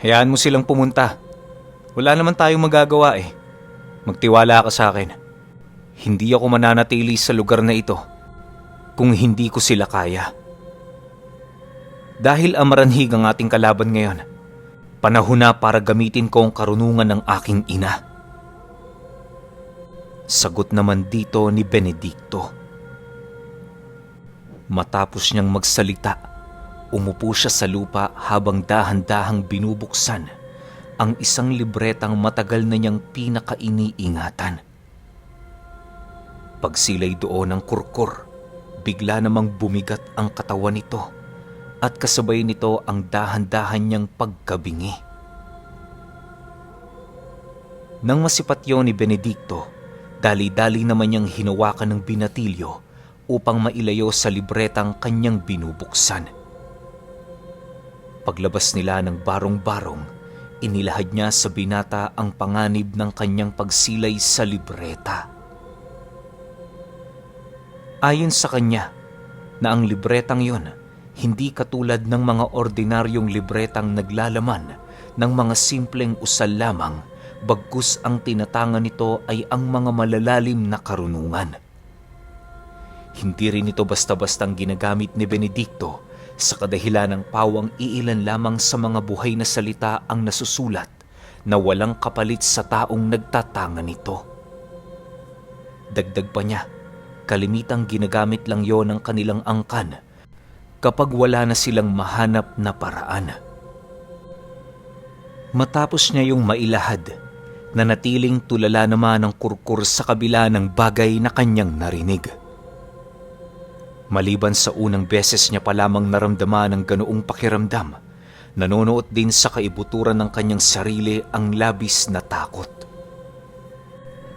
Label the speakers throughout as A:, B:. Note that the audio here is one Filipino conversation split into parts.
A: Hayaan mo silang pumunta. Wala naman tayong magagawa eh. Magtiwala ka sa akin. Hindi ako mananatili sa lugar na ito kung hindi ko sila kaya. Dahil amaranhig ang ating kalaban ngayon, panahon na para gamitin ko ang karunungan ng aking ina. Sagot naman dito ni Benedicto. Matapos niyang magsalita, umupo siya sa lupa habang dahan-dahang binubuksan ang isang libretang matagal na niyang pinakainiingatan. Pagsilay doon ng kurkur, bigla namang bumigat ang katawan nito at kasabay nito ang dahan-dahan niyang pagkabingi. Nang masipat yun ni Benedicto, dali-dali naman niyang hinawakan ng binatilyo upang mailayo sa libretang kanyang binubuksan. Paglabas nila ng barong-barong, inilahad niya sa binata ang panganib ng kanyang pagsilay sa libreta. Ayon sa kanya, na ang libretang yon hindi katulad ng mga ordinaryong libretang naglalaman ng mga simpleng usal lamang, bagkus ang tinatangan nito ay ang mga malalalim na karunungan. Hindi rin ito basta-bastang ginagamit ni Benedicto sa kadahilan ng pawang iilan lamang sa mga buhay na salita ang nasusulat na walang kapalit sa taong nagtatanga nito. Dagdag pa niya, kalimitang ginagamit lang yon ng kanilang angkan kapag wala na silang mahanap na paraan. Matapos niya yung mailahad, nanatiling tulala naman ang kurkur sa kabila ng bagay na kanyang narinig. Maliban sa unang beses niya pa lamang naramdaman ang ganoong pakiramdam, nanonood din sa kaibuturan ng kanyang sarili ang labis na takot.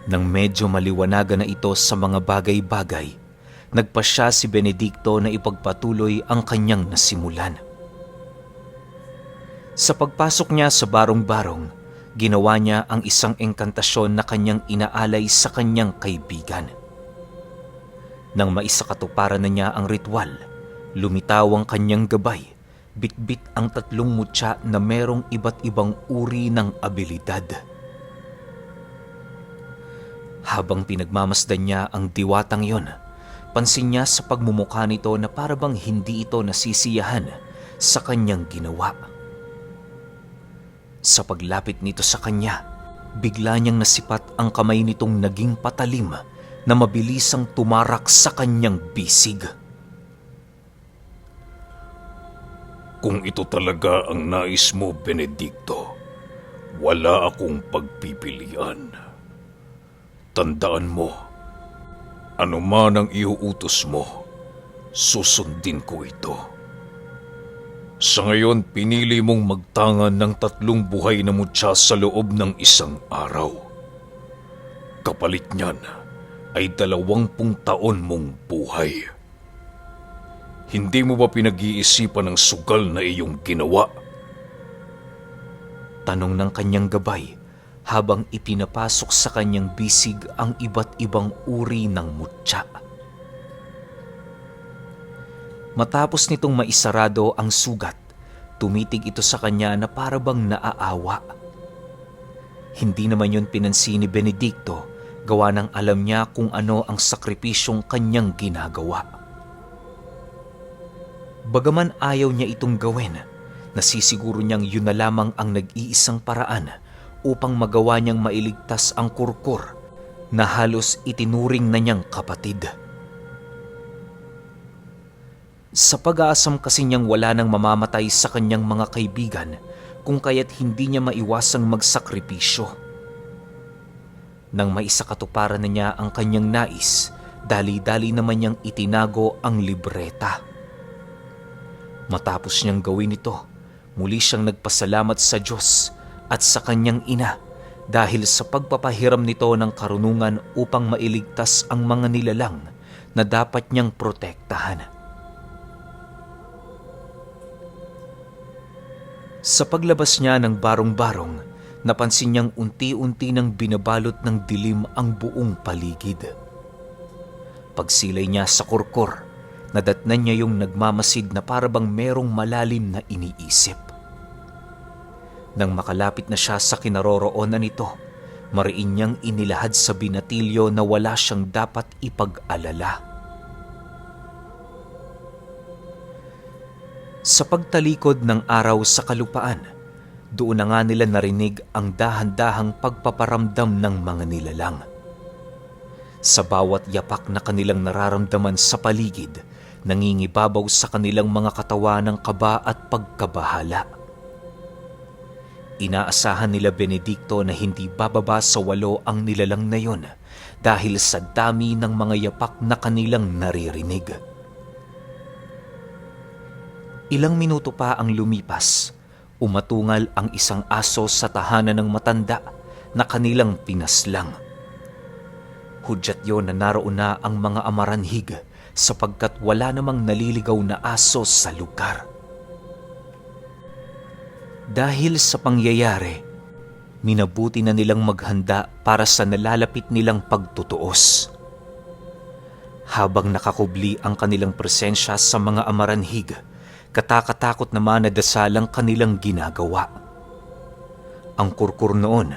A: Nang medyo maliwanagan na ito sa mga bagay-bagay, nagpasya si Benedicto na ipagpatuloy ang kanyang nasimulan. Sa pagpasok niya sa barong-barong, ginawa niya ang isang engkantasyon na kanyang inaalay sa kanyang kaibigan. Nang maisakatuparan na niya ang ritual, lumitaw ang kanyang gabay, bitbit ang 3 mutya na merong iba't ibang uri ng abilidad. Habang pinagmamasdan niya ang diwatang yon, pansin niya sa pagmumukha nito na parabang hindi ito nasisiyahan sa kanyang ginawa. Sa paglapit nito sa kanya, bigla niyang nasipat ang kamay nitong naging patalim na mabilisang tumarak sa kanyang bisig.
B: Kung ito talaga ang nais mo, Benedicto, wala akong pagpipilian. Tandaan mo, anuman ang iuutos mo, susundin ko ito. Sa ngayon, pinili mong magtangan ng 3 buhay na mutya sa loob ng 1 araw. Kapalit niyan ay 20 taon mong buhay. Hindi mo ba pinag-iisipan ang sugal na iyong ginawa?
A: Tanong ng kanyang gabay habang ipinapasok sa kanyang bisig ang iba't ibang uri ng mutya. Matapos nitong maisarado ang sugat, tumitig ito sa kanya na parabang naaawa. Hindi naman yun pinansin ni Benedicto, gawa ng alam niya kung ano ang sakripisyong kanyang ginagawa. Bagaman ayaw niya itong gawin, nasisiguro niyang yun na lamang ang nag-iisang paraan upang magawa niyang mailigtas ang kurkur na halos itinuring na niyang kapatid. Sa pag-aasam kasi niyang wala nang mamamatay sa kanyang mga kaibigan, kung kaya't hindi niya maiwasang magsakripisyo. Nang maisakatuparan na niya ang kanyang nais, dali-dali naman niyang itinago ang libreta. Matapos niyang gawin ito, muli siyang nagpasalamat sa Diyos at sa kanyang ina dahil sa pagpapahiram nito ng karunungan upang mailigtas ang mga nilalang na dapat niyang protektahan. Sa paglabas niya ng barong-barong, napansin niyang unti-unti nang binabalot ng dilim ang buong paligid. Pagsilay niya sa kurkur, nadatnan niya yung nagmamasid na parabang merong malalim na iniisip. Nang makalapit na siya sa kinaroroonan nito, mariin niyang inilahad sa binatilyo na wala siyang dapat ipag-alala. Sa pagtalikod ng araw sa kalupaan, doon na nga nila narinig ang dahan-dahang pagpaparamdam ng mga nilalang. Sa bawat yapak na kanilang nararamdaman sa paligid, nangingibabaw sa kanilang mga katawan ng kaba at pagkabahala. Inaasahan nila Benedicto na hindi bababa sa 8 ang nilalang na yon dahil sa dami ng mga yapak na kanilang naririnig. Ilang minuto pa ang lumipas, umatungal ang isang aso sa tahanan ng matanda na kanilang pinaslang. Hudyat yon na naroon na ang mga amaranhig sapagkat wala namang naliligaw na aso sa lugar. Dahil sa pangyayari, minabuti na nilang maghanda para sa nalalapit nilang pagtutuos. Habang nakakubli ang kanilang presensya sa mga amaranhig, katakatakot naman na dasalang kanilang ginagawa. Ang kurkur noon,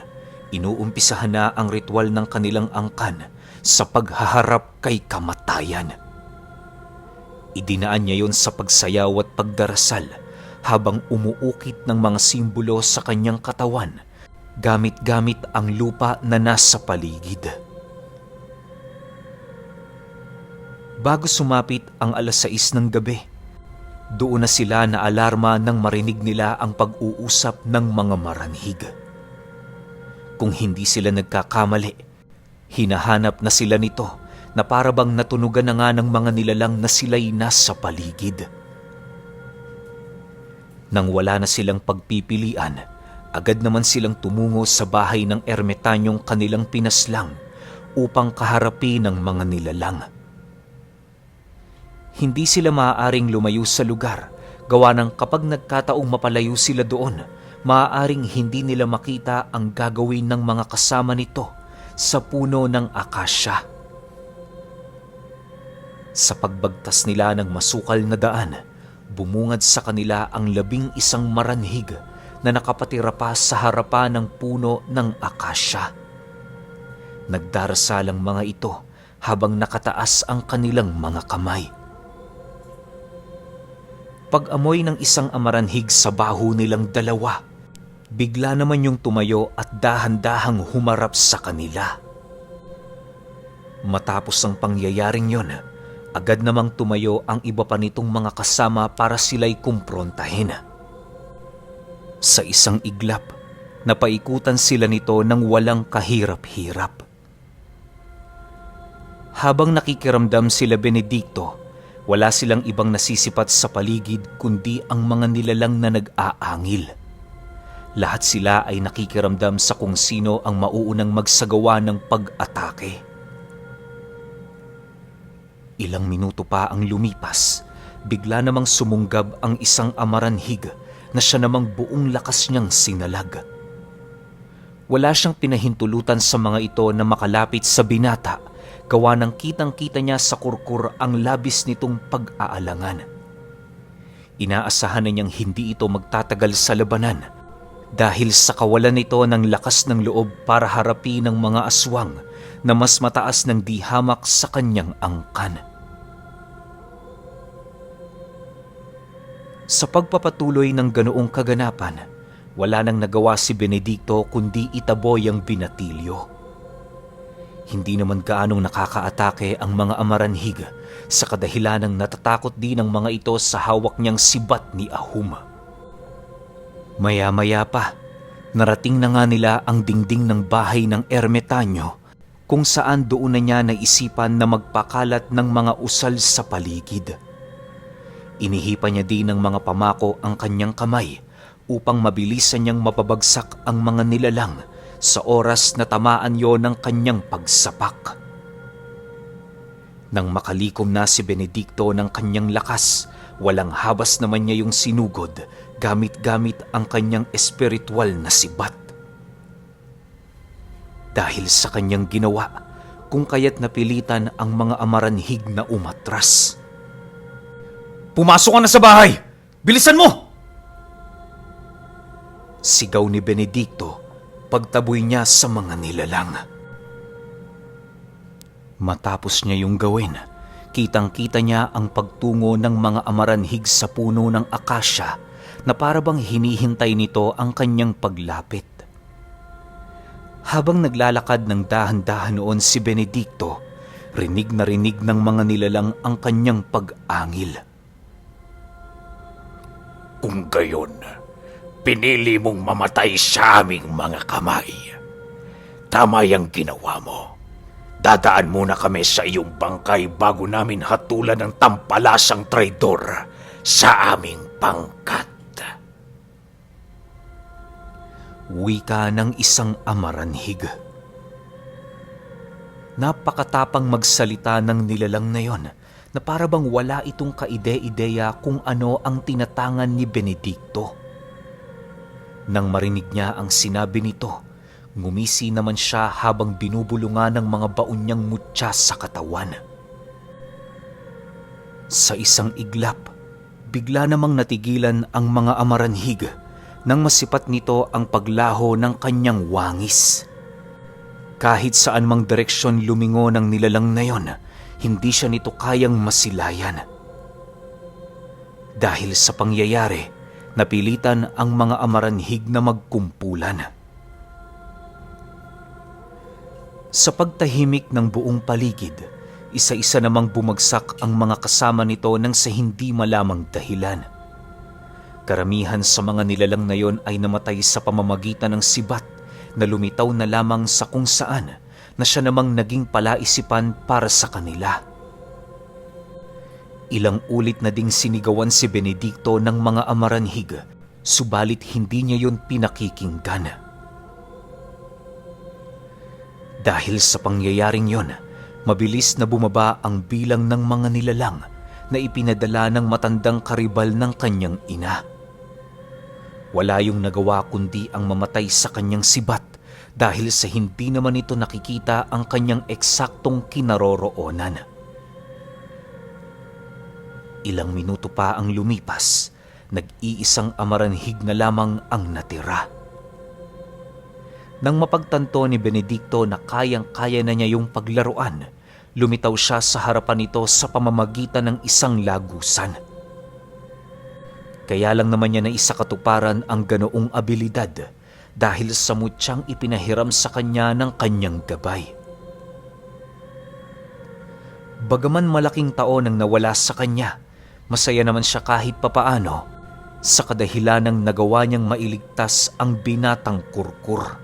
A: inuumpisahan na ang ritual ng kanilang angkan sa paghaharap kay kamatayan. Idinaan niya yon sa pagsayaw at pagdarasal habang umuukit ng mga simbolo sa kanyang katawan, gamit-gamit ang lupa na nasa paligid. Bago sumapit ang 6:00 ng gabi, doon na sila na alarma nang marinig nila ang pag-uusap ng mga maranhig. Kung hindi sila nagkakamali, hinahanap na sila nito na parabang natunugan na nga ng mga nilalang na sila'y nasa paligid. Nang wala na silang pagpipilian, agad naman silang tumungo sa bahay ng ermetanyong kanilang pinaslang upang kaharapin ng mga nilalang. Hindi sila maaaring lumayo sa lugar, gawa ng kapag nagkataong mapalayo sila doon, maaaring hindi nila makita ang gagawin ng mga kasama nito sa puno ng akasya. Sa pagbagtas nila ng masukal na daan, bumungad sa kanila ang 11 maranhig na nakapatira pa sa harapan ng puno ng akasya. Nagdarasal ang mga ito habang nakataas ang kanilang mga kamay. Pag-amoy ng isang amaranhig sa baho nilang dalawa, bigla naman yung tumayo at dahan-dahang humarap sa kanila. Matapos ang pangyayaring yon, agad namang tumayo ang iba pa nitong mga kasama para sila'y kumprontahin. Sa isang iglap, napaikutan sila nito ng walang kahirap-hirap. Habang nakikiramdam sila Benedicto, wala silang ibang nasisipat sa paligid kundi ang mga nilalang na nag-aangil. Lahat sila ay nakikiramdam sa kung sino ang mauunang magsagawa ng pag-atake. Ilang minuto pa ang lumipas, bigla namang sumunggab ang isang amaranhig na siya namang buong lakas niyang sinalag. Wala siyang pinahintulutan sa mga ito na makalapit sa binata, gawa ng kitang-kita niya sa kurkur ang labis nitong pag-aalangan. Inaasahan na niyang hindi ito magtatagal sa labanan dahil sa kawalan nito ng lakas ng loob para harapin ng mga aswang na mas mataas ng dihamak sa kanyang angkan. Sa pagpapatuloy ng ganoong kaganapan, wala nang nagawa si Benedicto kundi itaboy ang binatilyo. Hindi naman gaanong nakakaatake ang mga amaranhig sa kadahilanang natatakot din ang mga ito sa hawak niyang sibat ni Ahum. Maya-maya pa, narating na nga nila ang dingding ng bahay ng ermetanyo kung saan doon na niya naisipan na magpakalat ng mga usal sa paligid. Inihipa niya din ng mga pamako ang kanyang kamay upang mabilisan niyang mapabagsak ang mga nilalang sa oras na tamaan yon ng kanyang pagsapak. Nang makalikom na si Benedicto ng kanyang lakas, walang habas naman niya yung sinugod gamit-gamit ang kanyang espiritual na sibat. Dahil sa kanyang ginawa, kung kaya't napilitan ang mga amaranhig na umatras. "Pumasok ka na sa bahay! Bilisan mo!" Sigaw ni Benedicto pagtaboy niya sa mga nilalang. Matapos niya yung gawin, kitang-kita niya ang pagtungo ng mga amaranhig sa puno ng akasya na parabang hinihintay nito ang kanyang paglapit. Habang naglalakad ng dahan-dahan noon si Benedicto, rinig na rinig ng mga nilalang ang kanyang pag-angil.
B: Kung gayon, pinili mong mamatay sa aming mga kamay. Tama yung ginawa mo. Dadaan muna kami sa iyong bangkay bago namin hatulan ng tampalasang traidor sa aming pangkat.
A: Wika ng isang amaranhig. Napakatapang magsalita ng nilalang na yon na parabang wala itong kaide-ideya kung ano ang tinatangan ni Benedicto. Nang marinig niya ang sinabi nito, ngumisi naman siya habang binubulungan ng mga baon niyang mutya sa katawan. Sa isang iglap, bigla namang natigilan ang mga amaranhig nang masipat nito ang paglaho ng kanyang wangis. Kahit saan mang direksyon lumingo ng nilalang na yon, hindi siya nito kayang masilayan. Dahil sa pangyayari, napilitan ang mga amaranhig na magkumpulan. Sa pagtahimik ng buong paligid, isa-isa namang bumagsak ang mga kasama nito nang sa hindi malamang dahilan. Karamihan sa mga nilalang na yon ay namatay sa pamamagitan ng sibat na lumitaw na lamang sa kung saan na siya namang naging palaisipan para sa kanila. Ilang ulit na ding sinigawan si Benedicto ng mga amaranhig, subalit hindi niya yon pinakikinggan. Dahil sa pangyayaring yon, mabilis na bumaba ang bilang ng mga nilalang na ipinadala ng matandang karibal ng kanyang ina. Wala yung nagawa kundi ang mamatay sa kanyang sibat dahil sa hindi naman ito nakikita ang kanyang eksaktong kinaroroonan. Ilang minuto pa ang lumipas, nag-iisang amaranhig na lamang ang natira. Nang mapagtanto ni Benedicto na kayang-kaya na niya yung paglaruan, lumitaw siya sa harapan nito sa pamamagitan ng isang lagusan. Kaya lang naman niya na isakatuparan ang ganoong abilidad dahil sa mutyang ipinahiram sa kanya ng kanyang gabay. Bagaman malaking taon ang nawala sa kanya, masaya naman siya kahit papaano sa kadahilanang nagawa niyang mailigtas ang binatang kurkur.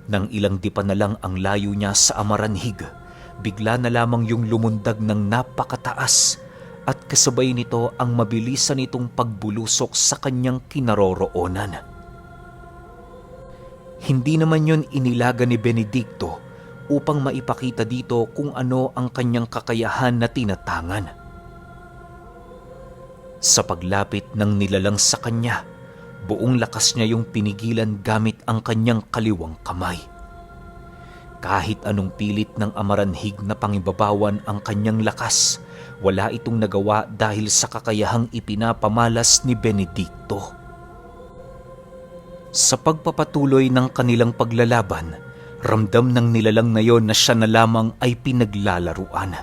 A: Nang ilang dipa na lang ang layo niya sa amaranhig, bigla na lamang yung lumundag ng napakataas at kasabay nito ang mabilisan nitong pagbulusok sa kanyang kinaroroonan. Hindi naman yun inilaga ni Benedicto upang maipakita dito kung ano ang kanyang kakayahan na tinatangan. Sa paglapit ng nilalang sa kanya, buong lakas niya yung pinigilan gamit ang kanyang kaliwang kamay. Kahit anong pilit ng amaranhig na pangibabawan ang kanyang lakas, wala itong nagawa dahil sa kakayahang ipinapamalas ni Benedicto. Sa pagpapatuloy ng kanilang paglalaban, ramdam ng nilalang na yon na siya na lamang ay pinaglalaruan.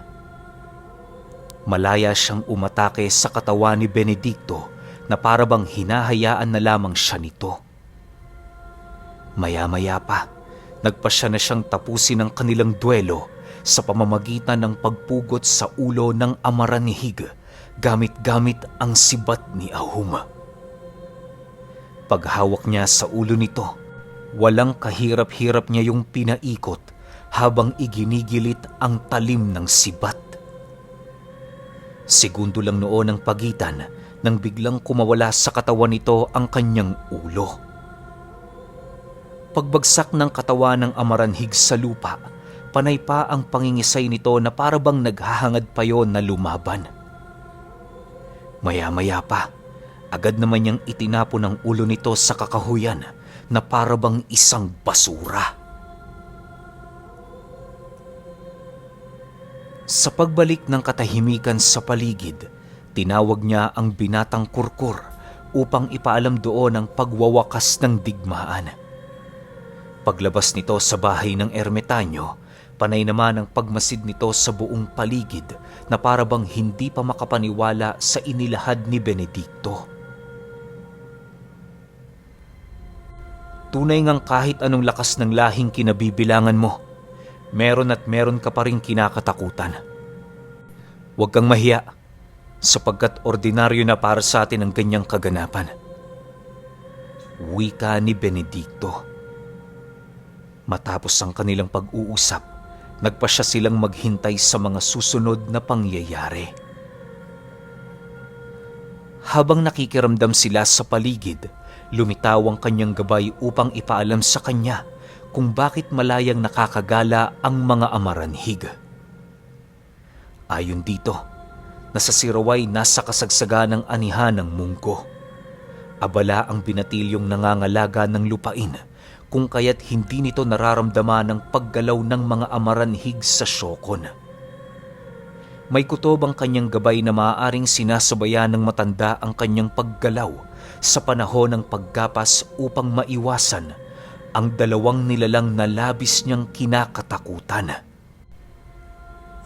A: Malaya siyang umatake sa katawan ni Benedicto na parabang hinahayaan na lamang siya nito. Maya-maya pa, nagpasya na siyang tapusin ang kanilang duelo sa pamamagitan ng pagpugot sa ulo ng amaranhig gamit-gamit ang sibat ni Ahum. Paghawak niya sa ulo nito, walang kahirap-hirap niya yung pinaikot habang iginigilit ang talim ng sibat. Segundo lang noon ang pagitan nang biglang kumawala sa katawan nito ang kanyang ulo. Pagbagsak ng katawan ng amaranhig sa lupa, panay pa ang pangingisay nito na parabang naghahangad pa yon na lumaban. Maya-maya pa, agad naman niyang itinapon ang ulo nito sa kakahuyan na parabang isang basura. Sa pagbalik ng katahimikan sa paligid, tinawag niya ang binatang kurkur upang ipaalam doon ang pagwawakas ng digmaan. Paglabas nito sa bahay ng ermitanyo, panay naman ang pagmasid nito sa buong paligid na para bang hindi pa makapaniwala sa inilahad ni Benedicto. Tunay ngang kahit anong lakas ng lahing kinabibilangan mo, meron at meron ka pa rin kinakatakutan. Huwag kang mahiya, sapagkat ordinaryo na para sa atin ang ganyang kaganapan. Wika ni Benedicto. Matapos ang kanilang pag-uusap, nagpasya silang maghintay sa mga susunod na pangyayari. Habang nakikiramdam sila sa paligid, lumitaw ang kanyang gabay upang ipaalam sa kanya kung bakit malayang nakakagala ang mga amaranhig. Ayon dito, nasa Siraway nasa kasagsagan ng anihan ng munggo. Abala ang binatilyong nangangalaga ng lupain, kung kaya't hindi nito nararamdaman ang paggalaw ng mga amaranhig sa syokon. May kutob ang kanyang gabay na maaaring sinasabayan ng matanda ang kanyang paggalaw sa panahon ng paggapas upang maiwasan ang dalawang nilalang na labis niyang kinakatakutan.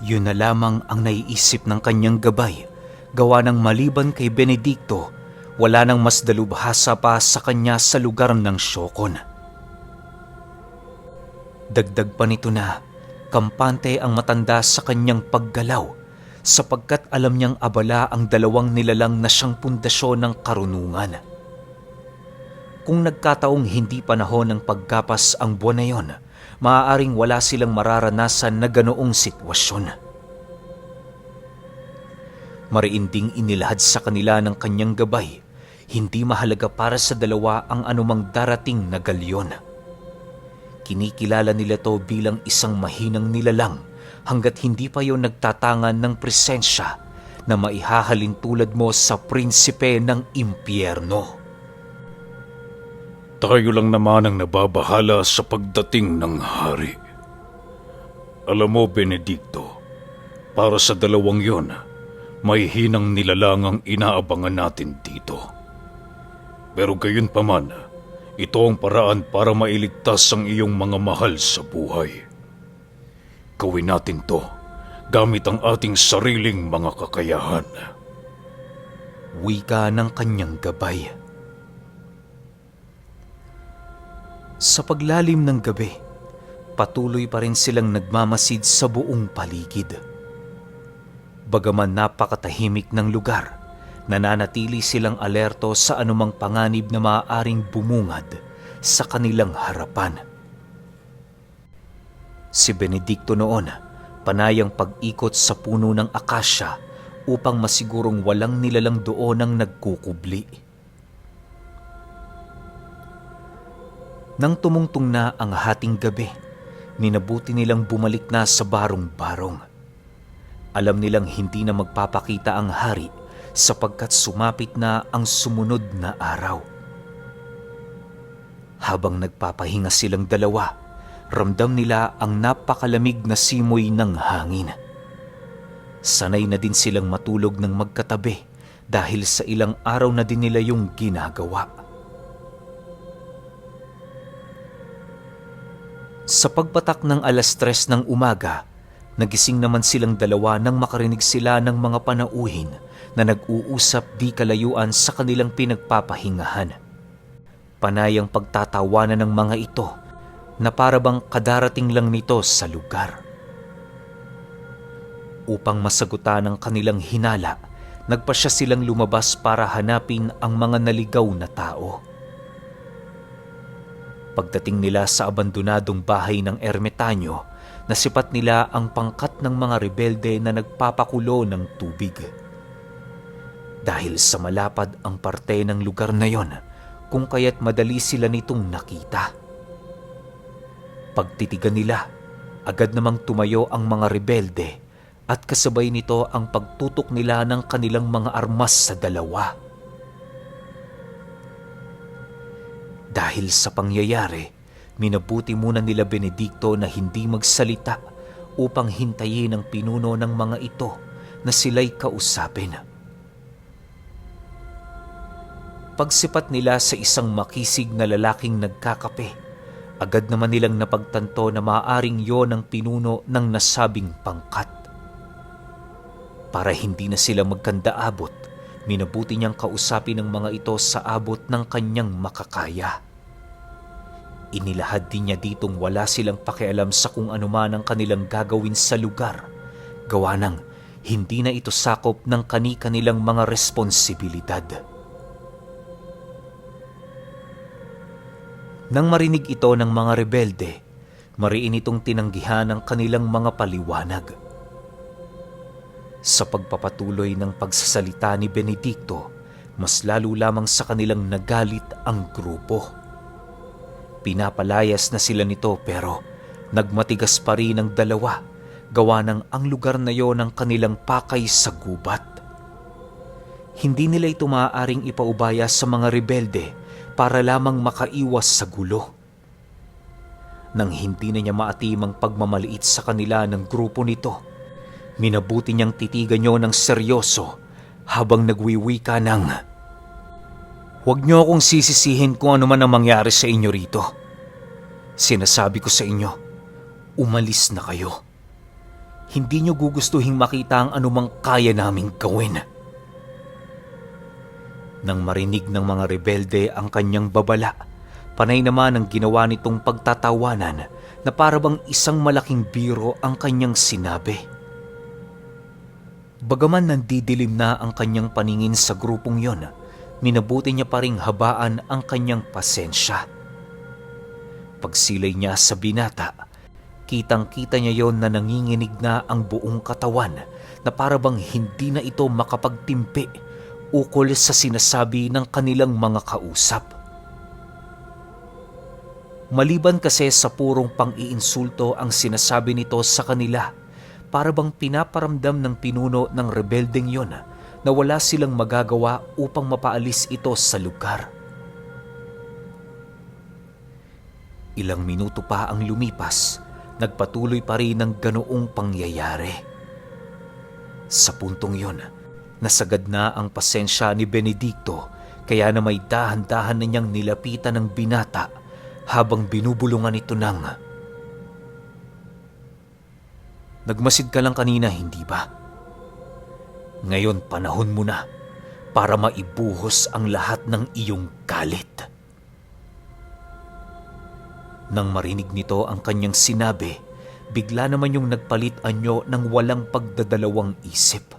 A: Yun na lamang ang naiisip ng kanyang gabay, gawa ng maliban kay Benedicto, wala nang mas dalubhasa pa sa kanya sa lugar ng syokon. Dagdag pa nito na kampante ang matanda sa kanyang paggalaw sapagkat alam niyang abala ang dalawang nilalang na siyang pundasyon ng karunungan. Kung nagkataong hindi panahon ng paggapas ang buwan na yon, maaaring wala silang mararanasan na ganoong sitwasyon. Mariinding inilahad sa kanila ng kanyang gabay, hindi mahalaga para sa dalawa ang anumang darating na galyon. Kinikilala nila to bilang isang mahinang nilalang hanggat hindi pa yon nagtatangan ng presensya na maihahalin tulad mo sa prinsipe ng impyerno.
B: Tayo lang naman ang nababahala sa pagdating ng hari. Alam mo, Benedicto, para sa dalawang yon, may hinang nilalang ang inaabangan natin dito. Pero gayon pa man, ito ang paraan para mailigtas ang iyong mga mahal sa buhay. Gawin natin to gamit ang ating sariling mga kakayahan.
A: Wika ng kanyang gabay. Sa paglalim ng gabi, patuloy pa rin silang nagmamasid sa buong paligid. Bagaman napakatahimik ng lugar, nananatili silang alerto sa anumang panganib na maaaring bumungad sa kanilang harapan. Si Benedicto noon, panayang pag-ikot sa puno ng akasya upang masigurong walang nilalang doon ang nagkukubli. Nang tumungtong na ang hating gabi, minabuti nilang bumalik na sa barong-barong. Alam nilang hindi na magpapakita ang hari sapagkat sumapit na ang sumunod na araw. Habang nagpapahinga silang dalawa, ramdam nila ang napakalamig na simoy ng hangin. Sanay na din silang matulog ng magkatabi dahil sa ilang araw na din nila yung ginagawa. Sa pagpatak ng 3:00 ng umaga, nagising naman silang dalawa nang makarinig sila ng mga panauhin na nag-uusap di kalayuan sa kanilang pinagpapahingahan. Panayang pagtatawanan ng mga ito na parabang kadarating lang nito sa lugar. Upang masagutan ang kanilang hinala, nagpasya silang lumabas para hanapin ang mga naligaw na tao. Pagdating nila sa abandonadong bahay ng ermitanyo, nasipat nila ang pangkat ng mga rebelde na nagpapakulo ng tubig. Dahil sa malapad ang parte ng lugar na yon, kung kaya't madali sila nitong nakita. Pagtitigan nila, agad namang tumayo ang mga rebelde at kasabay nito ang pagtutok nila ng kanilang mga armas sa dalawa. Dahil sa pangyayari, minabuti muna nila Benedicto na hindi magsalita upang hintayin ang pinuno ng mga ito na sila'y kausapin. Pagsipat nila sa isang makisig na lalaking nagkakape, agad naman nilang napagtanto na maaaring yon ang pinuno ng nasabing pangkat. Para hindi na sila magkandaabot, minabuti niyang kausapin ng mga ito sa abot ng kanyang makakaya. Inilahad din niya ditong wala silang pakialam sa kung anuman ang kanilang gagawin sa lugar, gawa ng hindi na ito sakop ng kani-kanilang mga responsibilidad. Nang marinig ito ng mga rebelde, mariin itong tinanggihan ang kanilang mga paliwanag. Sa pagpapatuloy ng pagsasalita ni Benedicto, mas lalo lamang sa kanilang nagalit ang grupo. Pinapalayas na sila nito pero nagmatigas pa rin ang dalawa, gawa ng ang lugar na yon ang kanilang pakay sa gubat. Hindi nila ito maaaring ipaubaya sa mga rebelde para lamang makaiwas sa gulo. Nang hindi na niya maatim ang pagmamaliit sa kanila ng grupo nito, minabuti niyang titigan niyo ng seryoso habang nagwiwika ng, "Huwag niyo akong sisisihin kung ano man ang mangyari sa inyo rito. Sinasabi ko sa inyo, umalis na kayo. Hindi niyo gugustuhin makita ang anumang kaya naming gawin." Nang marinig ng mga rebelde ang kanyang babala, panay naman ang ginawa nitong pagtatawanan na para bang isang malaking biro ang kanyang sinabi. Bagaman nandidilim na ang kanyang paningin sa grupong yon, minabuti niya pa ring habaan ang kanyang pasensya. Pagsilay niya sa binata, kitang-kita niya yon na nanginginig na ang buong katawan na para bang hindi na ito makapagtimpi ukol sa sinasabi ng kanilang mga kausap. Maliban kasi sa purong pang-iinsulto ang sinasabi nito sa kanila, para bang pinaparamdam ng pinuno ng rebeldeng yon na wala silang magagawa upang mapaalis ito sa lugar. Ilang minuto pa ang lumipas, nagpatuloy pa rin ang ganoong pangyayari. Sa puntong yon, nasagad na ang pasensya ni Benedicto, kaya na may dahan-dahan na niyang nilapitan ng binata habang binubulungan ito ng, "Nagmasid ka lang kanina, hindi ba? Ngayon panahon mo na para maibuhos ang lahat ng iyong galit." Nang marinig nito ang kanyang sinabi, bigla naman yung nagpalit anyo ng walang pagdadalawang isip.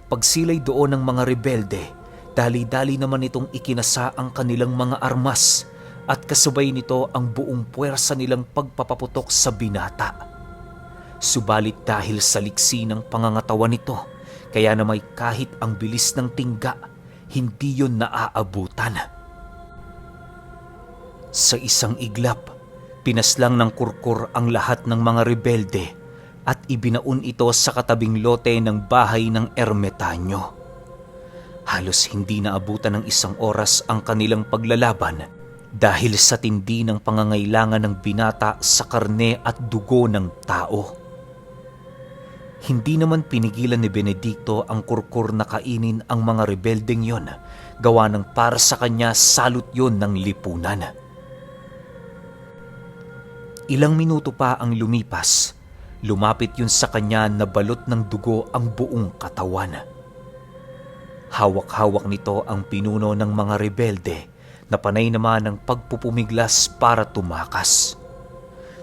A: Pagsilay doon ng mga rebelde, dali-dali naman itong ikinasa ang kanilang mga armas at kasabay nito ang buong puwersa nilang pagpapaputok sa binata. Subalit dahil sa liksi ng pangangatawan nito, kaya na may kahit ang bilis ng tingga, hindi yun naaabutan. Sa isang iglap, pinaslang ng kurkur ang lahat ng mga rebelde at ibinaon ito sa katabing lote ng bahay ng ermetanyo. Halos hindi naabutan ng isang oras ang kanilang paglalaban dahil sa tindi ng pangangailangan ng binata sa karne at dugo ng tao. Hindi naman pinigilan ni Benedicto ang kurkur na kainin ang mga rebeldeng yon, gawa ng para sa kanya salot yon ng lipunan. Ilang minuto pa ang lumipas, lumapit yun sa kanya na balot ng dugo ang buong katawan. Hawak-hawak nito ang pinuno ng mga rebelde na panay naman ng pagpupumiglas para tumakas.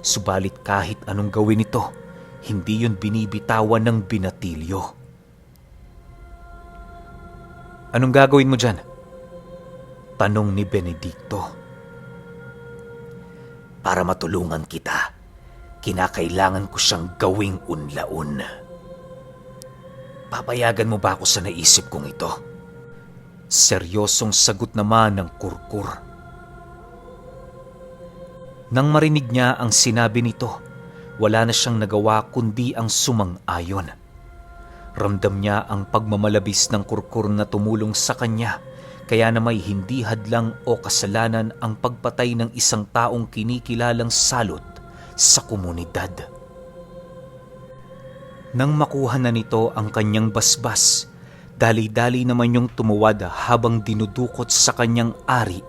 A: Subalit kahit anong gawin nito, hindi yun binibitawan ng binatilyo. "Anong gagawin mo dyan?" tanong ni Benedicto. "Para matulungan kita, kinakailangan ko siyang gawing unlaon. Papayagan mo ba ako sa naisip kong ito?" Seryosong sagot naman ng kurkur. Nang marinig niya ang sinabi nito, wala na siyang nagawa kundi ang sumang-ayon. Ramdam niya ang pagmamalabis ng kurkur na tumulong sa kanya, kaya na may hindi hadlang o kasalanan ang pagpatay ng isang taong kinikilalang salot sa komunidad. Nang makuha na nito ang kanyang basbas, Dali-dali naman yung tumuwad habang dinudukot sa kanyang ari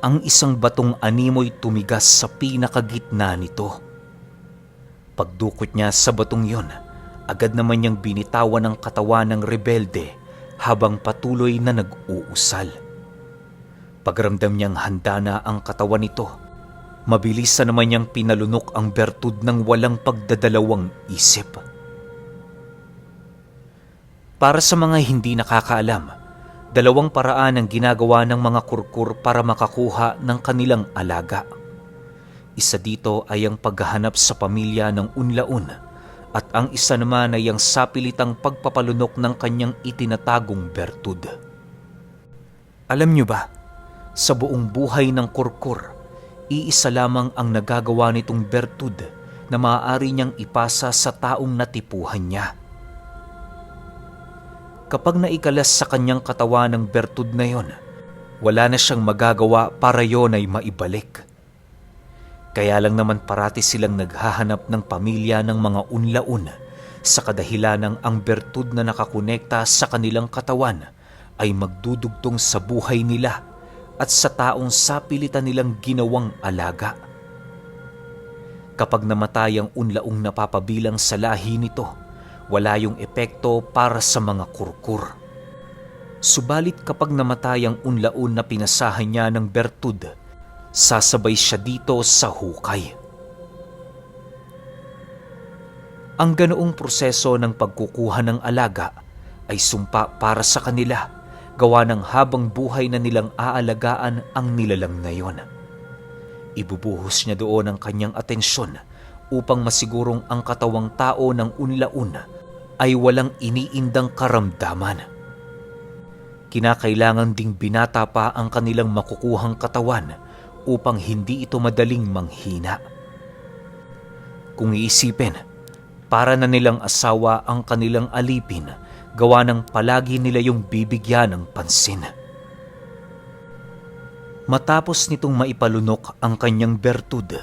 A: ang isang batong animoy tumigas sa pinakagitna nito. Pagdukot niya sa batong yon, agad naman niyang binitawan ang katawan ng rebelde habang patuloy na nag-uusal. Pagramdam niyang handa na ang katawan nito, mabilis na naman niyang pinalunok ang bertud ng walang pagdadalawang isip. Para sa mga hindi nakakaalam, dalawang paraan ang ginagawa ng mga kurkur para makakuha ng kanilang alaga. Isa dito ay ang paghahanap sa pamilya ng unlaon at ang isa naman ay ang sapilitang pagpapalunok ng kanyang itinatagong bertud. Alam niyo ba, sa buong buhay ng kurkur, iisa lamang ang nagagawa nitong bertud na maaari niyang ipasa sa taong natipuhan niya. Kapag naikalas sa kanyang katawan ng bertud na yon, wala na siyang magagawa para yon ay maibalik. Kaya lang naman parati silang naghahanap ng pamilya ng mga unlaon sa kadahilanang ang bertud na nakakonekta sa kanilang katawan ay magdudugtong sa buhay nila at sa taong sapilitan nilang ginawang alaga. Kapag namatay ang unlaong napapabilang sa lahi nito, wala yung epekto para sa mga kurkur. Subalit kapag namatay ang unlaon na pinasahan niya ng bertud, sasabay siya dito sa hukay. Ang ganoong proseso ng pagkukuha ng alaga ay sumpa para sa kanila, gawa ng habang buhay na nilang aalagaan ang nilalang na yon. Ibubuhos niya doon ang kanyang atensyon upang masigurong ang katawang tao ng unlaon ay walang iniindang karamdaman. Kinakailangan ding binata pa ang kanilang makukuhang katawan upang hindi ito madaling manghina. Kung iisipin, para na nilang asawa ang kanilang alipin, gawa ng palagi nila yung bibigyan ng pansin. Matapos nitong maipalunok ang kanyang bertud,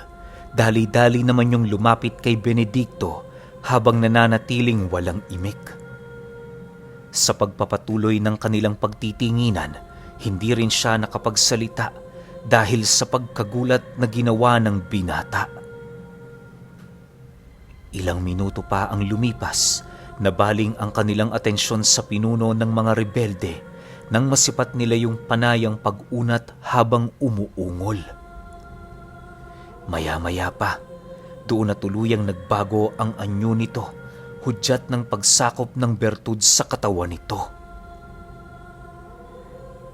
A: dali-dali naman yung lumapit kay Benedicto habang nananatiling walang imik. Sa pagpapatuloy ng kanilang pagtitinginan, hindi rin siya nakapagsalita dahil sa pagkagulat na ginawa ng binata. Ilang minuto pa ang lumipas, nabaling ang kanilang atensyon sa pinuno ng mga rebelde nang masipat nila yung panayang pag-unat habang umuungol. Maya-maya pa, doon na tuluyang nagbago ang anyo nito, hudyat ng pagsakop ng bertud sa katawan nito.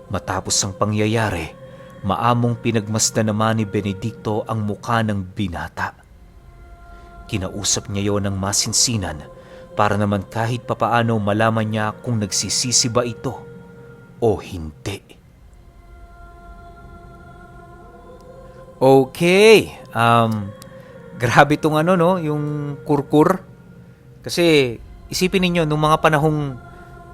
A: Matapos ang pangyayari, maamong pinagmasdan naman ni Benedicto ang muka ng binata. Kinausap niya yon ng masinsinan para naman kahit papaano malaman niya kung nagsisisi ba ito o hindi. Okay, grabe itong yung kurkur. Kasi isipin ninyo, nung mga panahong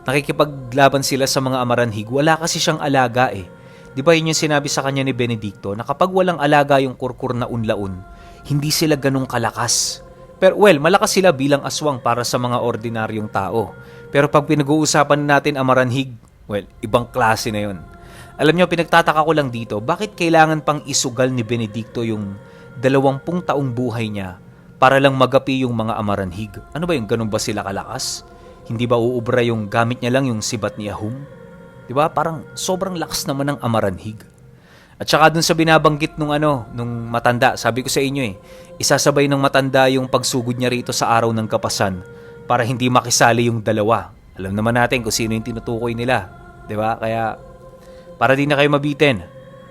A: nakikipaglaban sila sa mga Amaranhig, wala kasi siyang alaga eh. Di ba yun yung sinabi sa kanya ni Benedicto, na kapag walang alaga yung kurkur na unlaon, hindi sila ganong kalakas. Pero malakas sila bilang aswang para sa mga ordinaryong tao. Pero pag pinag-uusapan natin Amaranhig, ibang klase na yun. Alam nyo, pinagtataka ko lang dito, bakit kailangan pang isugal ni Benedicto yung 20 taong buhay niya para lang magapi yung mga Amaranhig? Ano ba yung ganun ba sila kalakas? Hindi ba uubra yung gamit niya lang yung sibat ni Ahum? Diba? Parang sobrang lakas naman ng Amaranhig. At saka dun sa binabanggit nung matanda, sabi ko sa inyo isasabay ng matanda yung pagsugod niya rito sa araw ng kapasan para hindi makisali yung dalawa. Alam naman natin kung sino yung tinutukoy nila. Diba? Kaya para di na kayo mabitin,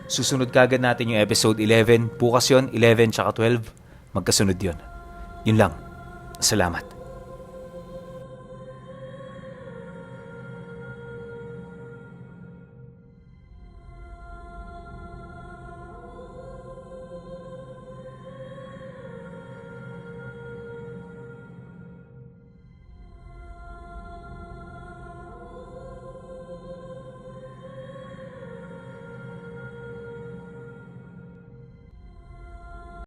A: susunod kagad natin yung episode 11. Bukas yon, 11 tsaka 12. Magkasunod yon. Yun lang. Salamat.